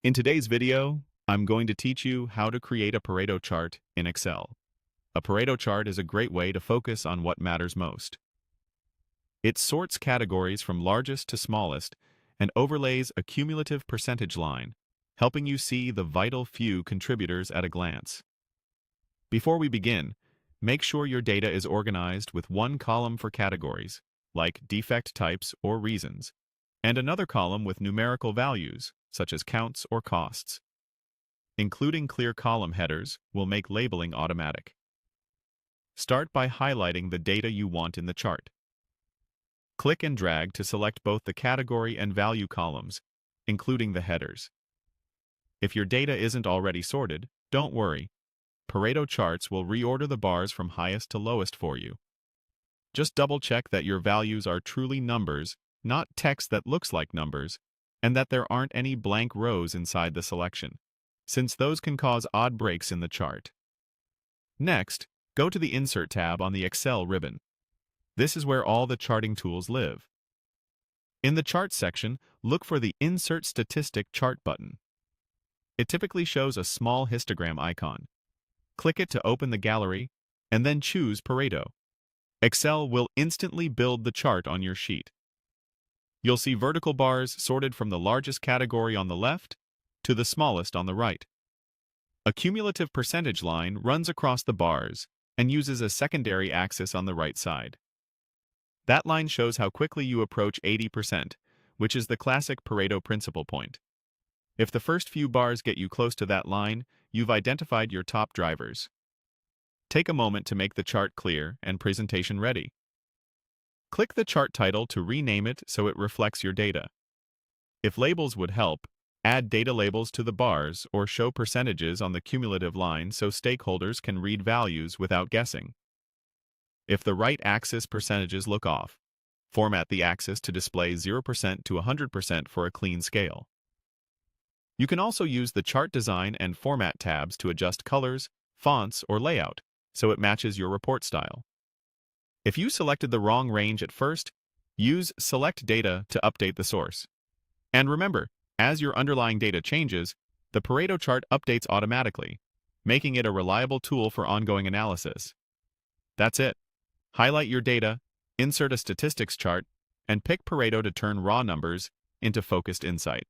In today's video, I'm going to teach you how to create a Pareto chart in Excel. A Pareto chart is a great way to focus on what matters most. It sorts categories from largest to smallest and overlays a cumulative percentage line, helping you see the vital few contributors at a glance. Before we begin, make sure your data is organized with one column for categories, like defect types or reasons, and another column with numerical values, such as counts or costs. Including clear column headers will make labeling automatic. Start by highlighting the data you want in the chart. Click and drag to select both the category and value columns, including the headers. If your data isn't already sorted, don't worry. Pareto charts will reorder the bars from highest to lowest for you. Just double-check that your values are truly numbers, not text that looks like numbers, and that there aren't any blank rows inside the selection, since those can cause odd breaks in the chart. Next, go to the Insert tab on the Excel ribbon. This is where all the charting tools live. In the Chart section, look for the Insert Statistic Chart button. It typically shows a small histogram icon. Click it to open the gallery, and then choose Pareto. Excel will instantly build the chart on your sheet. You'll see vertical bars sorted from the largest category on the left to the smallest on the right. A cumulative percentage line runs across the bars and uses a secondary axis on the right side. That line shows how quickly you approach 80%, which is the classic Pareto principal point. If the first few bars get you close to that line, you've identified your top drivers. Take a moment to make the chart clear and presentation ready. Click the chart title to rename it so it reflects your data. If labels would help, add data labels to the bars or show percentages on the cumulative line so stakeholders can read values without guessing. If the right axis percentages look off, format the axis to display 0% to 100% for a clean scale. You can also use the Chart Design and Format tabs to adjust colors, fonts, or layout so it matches your report style. If you selected the wrong range at first, use Select Data to update the source. And remember, as your underlying data changes, the Pareto chart updates automatically, making it a reliable tool for ongoing analysis. That's it. Highlight your data, insert a statistics chart, and pick Pareto to turn raw numbers into focused insight.